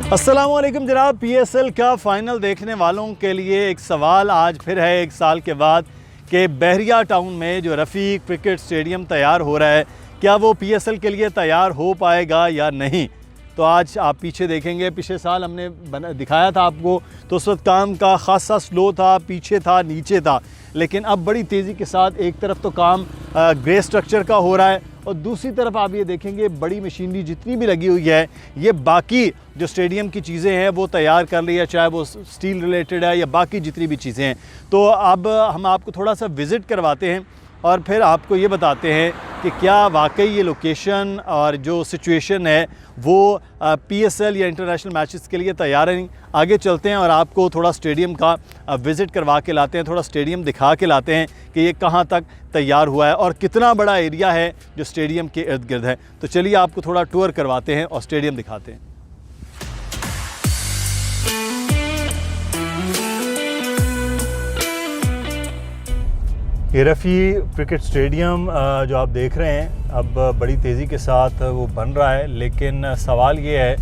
अस्सलामुअलैकुम जनाब। PSL का फ़ाइनल देखने वालों के लिए एक सवाल आज फिर है, एक साल के बाद, कि बहरिया टाउन में जो रफ़ीक क्रिकेट स्टेडियम तैयार हो रहा है, क्या वो PSL के लिए तैयार हो पाएगा या नहीं। तो आज आप पीछे देखेंगे, पिछले साल हमने दिखाया था आपको, तो उस वक्त काम का ख़ासा स्लो था, पीछे था, नीचे था। लेकिन अब बड़ी तेज़ी के साथ एक तरफ तो काम ग्रे स्ट्रक्चर का हो रहा है और दूसरी तरफ आप ये देखेंगे बड़ी मशीनरी जितनी भी लगी हुई है, ये बाकी जो स्टेडियम की चीज़ें हैं वो तैयार कर रही है, चाहे वो स्टील रिलेटेड है या बाकी जितनी भी चीज़ें हैं। तो अब हम आपको थोड़ा सा विज़िट करवाते हैं और फिर आपको ये बताते हैं कि क्या वाकई ये लोकेशन और जो सिचुएशन है वो PSL या इंटरनेशनल मैचेस के लिए तैयार है नहीं। आगे चलते हैं और आपको थोड़ा स्टेडियम का विज़िट करवा के लाते हैं, थोड़ा स्टेडियम दिखा के लाते हैं कि ये कहाँ तक तैयार हुआ है और कितना बड़ा एरिया है जो स्टेडियम के इर्द गिर्द है। तो चलिए आपको थोड़ा टूर करवाते हैं और स्टेडियम दिखाते हैं। ये रफ़ी क्रिकेट स्टेडियम जो आप देख रहे हैं अब बड़ी तेज़ी के साथ वो बन रहा है, लेकिन सवाल ये है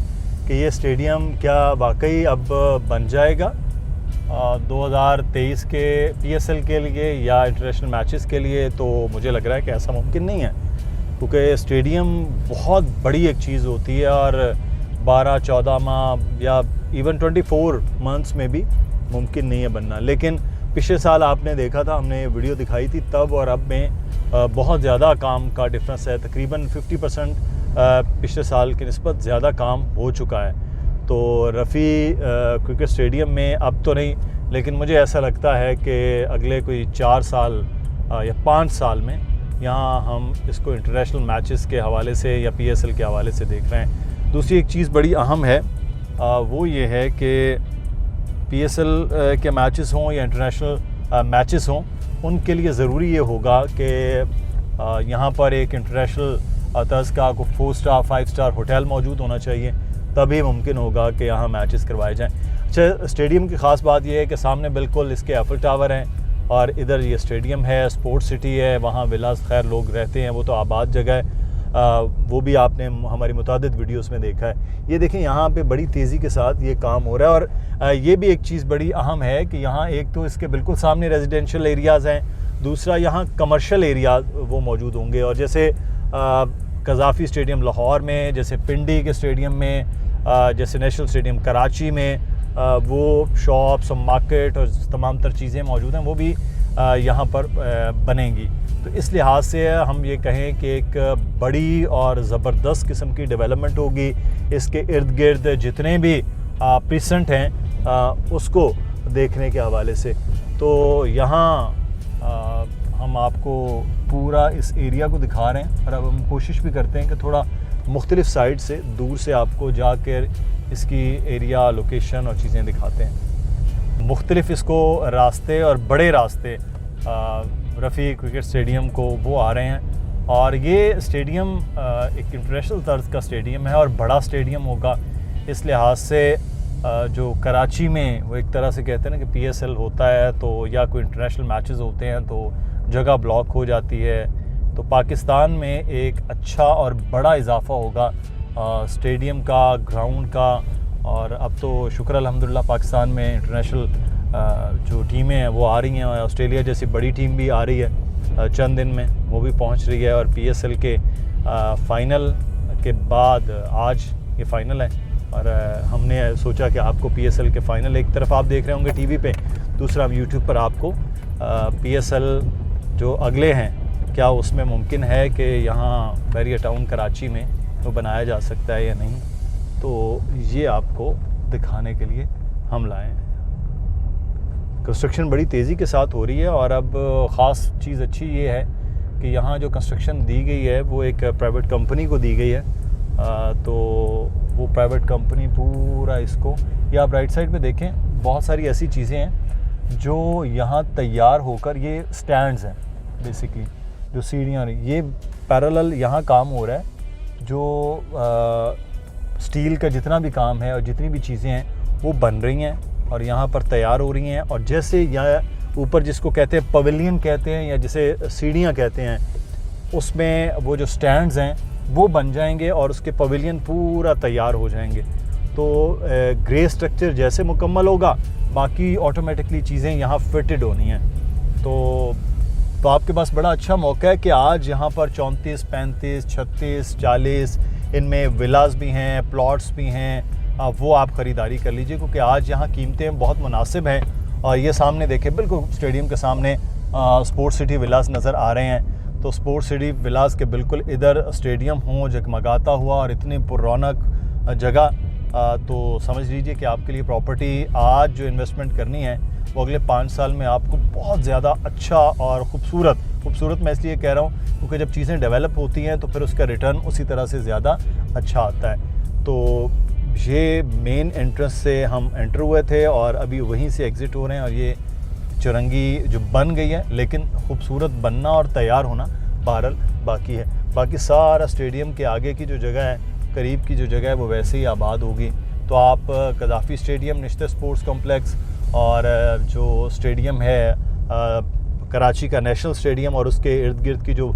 कि ये स्टेडियम क्या वाकई अब बन जाएगा 2023 के PSL के लिए या इंटरनेशनल मैचेस के लिए। तो मुझे लग रहा है कि ऐसा मुमकिन नहीं है, क्योंकि स्टेडियम बहुत बड़ी एक चीज़ होती है और 12-14 माह या इवन 24 मंथ्स में भी मुमकिन नहीं है बनना। लेकिन पिछले साल आपने देखा था, हमने वीडियो दिखाई थी तब और अब में बहुत ज़्यादा काम का डिफरेंस है। तकरीबन 50% पिछले साल की निस्बत ज़्यादा काम हो चुका है। तो रफ़ी क्रिकेट स्टेडियम में अब तो नहीं, लेकिन मुझे ऐसा लगता है कि अगले कोई 4 साल या 5 साल में यहाँ हम इसको इंटरनेशनल मैचेस के हवाले से या PSL के हवाले से देख रहे हैं। दूसरी एक चीज़ बड़ी अहम है, वो ये है कि PSL के मैचेस हों या इंटरनेशनल मैचेस हों, उनके लिए ज़रूरी ये होगा कि यहाँ पर एक इंटरनेशनल तर्ज का कोई 4 स्टार 5 स्टार होटल मौजूद होना चाहिए, तभी मुमकिन होगा कि यहाँ मैचेस करवाए जाएँ। अच्छा, स्टेडियम की ख़ास बात यह है कि सामने बिल्कुल इसके एफिल टावर हैं और इधर ये स्टेडियम है, स्पोर्ट्स सिटी है, वहाँ विलास खैर लोग रहते हैं, वो तो आबाद जगह है। वो भी आपने हमारी मुतादिद वीडियोस में देखा है। ये देखें यहाँ पे बड़ी तेज़ी के साथ ये काम हो रहा है और ये भी एक चीज़ बड़ी अहम है कि यहाँ एक तो इसके बिल्कुल सामने रेजिडेंशियल एरियाज़ हैं, दूसरा यहाँ कमर्शियल एरिया वो मौजूद होंगे। और जैसे कज़ाफ़ी स्टेडियम लाहौर में, जैसे पिंडी के स्टेडियम में, जैसे नेशनल स्टेडियम कराची में वो शॉप्स और मार्केट और तमाम तर चीज़ें मौजूद हैं, वो भी यहाँ पर बनेंगी। तो इस लिहाज से हम ये कहें कि एक बड़ी और ज़बरदस्त किस्म की डेवलपमेंट होगी। इसके इर्द गिर्द जितने भी प्रीसेंट हैं उसको देखने के हवाले से। तो यहाँ हम आपको पूरा इस एरिया को दिखा रहे हैं और अब हम कोशिश भी करते हैं कि थोड़ा मुख्तलिफ़ साइड से दूर से आपको जाकर इसकी एरिया लोकेशन और चीज़ें दिखाते हैं। मुख्तलिफ़ इसको रास्ते और बड़े रास्ते रफ़ी क्रिकेट स्टेडियम को वो आ रहे हैं और ये स्टेडियम एक इंटरनेशनल तर्ज का स्टेडियम है और बड़ा स्टेडियम होगा। इस लिहाज से जो कराची में वो एक तरह से कहते हैं ना कि PSL होता है तो या कोई इंटरनेशनल मैचेस होते हैं तो जगह ब्लॉक हो जाती है, तो पाकिस्तान में एक अच्छा और बड़ा इजाफा होगा स्टेडियम का, ग्राउंड का। और अब तो शुक्र अल्हम्दुलिल्लाह पाकिस्तान में इंटरनेशनल जो टीमें हैं वो आ रही हैं और ऑस्ट्रेलिया जैसी बड़ी टीम भी आ रही है चंद दिन में, वो भी पहुंच रही है। और PSL के फ़ाइनल के बाद आज ये फ़ाइनल है और हमने सोचा कि आपको PSL के फ़ाइनल एक तरफ आप देख रहे होंगे TV पे, दूसरा हम YouTube पर आपको PSL जो अगले हैं क्या उसमें मुमकिन है कि यहाँ बहरिया टाउन कराची में वो बनाया जा सकता है या नहीं, तो ये आपको दिखाने के लिए हम लाए हैं। कंस्ट्रक्शन बड़ी तेज़ी के साथ हो रही है और अब ख़ास चीज़ अच्छी ये है कि यहाँ जो कंस्ट्रक्शन दी गई है वो एक प्राइवेट कंपनी को दी गई है। तो वो प्राइवेट कंपनी पूरा इसको, या आप राइट साइड पे देखें बहुत सारी ऐसी चीज़ें हैं जो यहाँ तैयार होकर, ये स्टैंड्स हैं बेसिकली, जो सीढ़ियाँ, ये पैरेलल यहाँ काम हो रहा है। जो स्टील का जितना भी काम है और जितनी भी चीज़ें हैं वो बन रही हैं और यहाँ पर तैयार हो रही हैं। और जैसे यहाँ ऊपर जिसको कहते हैं पवेलियन कहते हैं या जिसे सीढ़ियाँ कहते हैं, उसमें वो जो स्टैंड्स हैं वो बन जाएंगे और उसके पवेलियन पूरा तैयार हो जाएंगे। तो ग्रे स्ट्रक्चर जैसे मुकम्मल होगा बाकी ऑटोमेटिकली चीज़ें यहाँ फिटेड होनी हैं। तो आपके पास बड़ा अच्छा मौका है कि आज यहाँ पर 34, 35, 36, 40 इनमें विलास भी हैं, प्लॉट्स भी हैं, वो आप ख़रीदारी कर लीजिए, क्योंकि आज यहाँ कीमतें बहुत मुनासिब हैं। और ये सामने देखें, बिल्कुल स्टेडियम के सामने स्पोर्ट्स सिटी विलास नज़र आ रहे हैं। तो स्पोर्ट्स सिटी विलास के बिल्कुल इधर स्टेडियम हो जगमगाता हुआ और इतनी पुरौनक जगह, तो समझ लीजिए कि आपके लिए प्रॉपर्टी आज जो इन्वेस्टमेंट करनी है वो अगले 5 साल में आपको बहुत ज़्यादा अच्छा और खूबसूरत मैं इसलिए कह रहा हूँ क्योंकि जब चीज़ें डेवलप होती हैं तो फिर उसका रिटर्न उसी तरह से ज़्यादा अच्छा आता है। तो ये मेन एंट्रेंस से हम एंटर हुए थे और अभी वहीं से एग्ज़िट हो रहे हैं, और ये चुरंगी जो बन गई है, लेकिन खूबसूरत बनना और तैयार होना बहरहाल बाकी है। बाकी सारा स्टेडियम के आगे की जो जगह है, करीब की जो जगह है, वो वैसे ही आबाद होगी। तो आप कदाफ़ी स्टेडियम, निश्ते स्पोर्ट्स कॉम्प्लेक्स और जो स्टेडियम है कराची का नेशनल स्टेडियम और उसके इर्द गिर्द की जो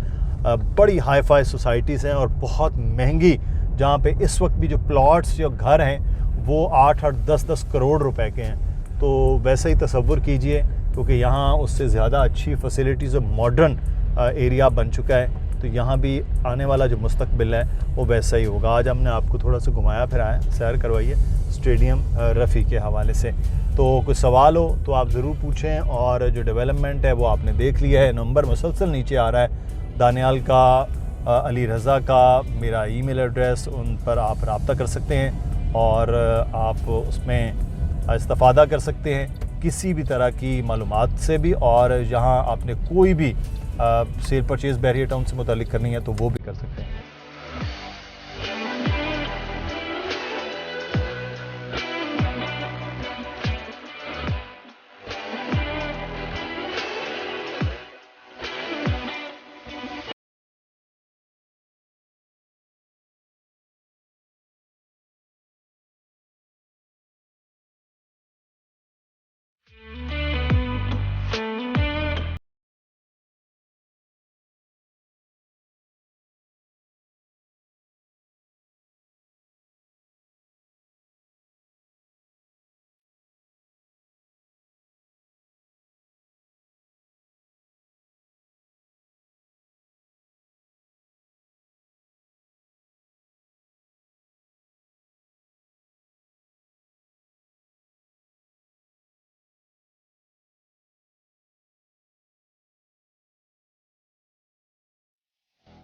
बड़ी हाई फाई सोसाइटीज़ हैं और बहुत महंगी, जहाँ पे इस वक्त भी जो प्लॉट्स या घर हैं वो 8-8, 10-10 करोड़ रुपए के हैं। तो वैसे ही तसव्वुर कीजिए, क्योंकि यहाँ उससे ज़्यादा अच्छी फैसिलिटीज़ और मॉडर्न एरिया बन चुका है। तो यहाँ भी आने वाला जो मुस्तकबिल है वो वैसा ही होगा। आज हमने आपको थोड़ा सा घुमाया फिराया, सैर करवाइए स्टेडियम रफ़ी के हवाले से। तो कुछ सवाल हो तो आप ज़रूर पूछें, और जो डेवलपमेंट है वो आपने देख लिया है। नंबर मुसलसल नीचे आ रहा है, दानियाल का, अली रज़ा का, मेरा ईमेल एड्रेस, उन पर आप रब्ता कर सकते हैं और आप उसमें इस्तिफ़ादा कर सकते हैं किसी भी तरह की मालूमात से भी। और यहाँ आपने कोई भी सेल परचेज़ बहरिया टाउन से मुतालिक करनी है तो वो भी कर सकते हैं।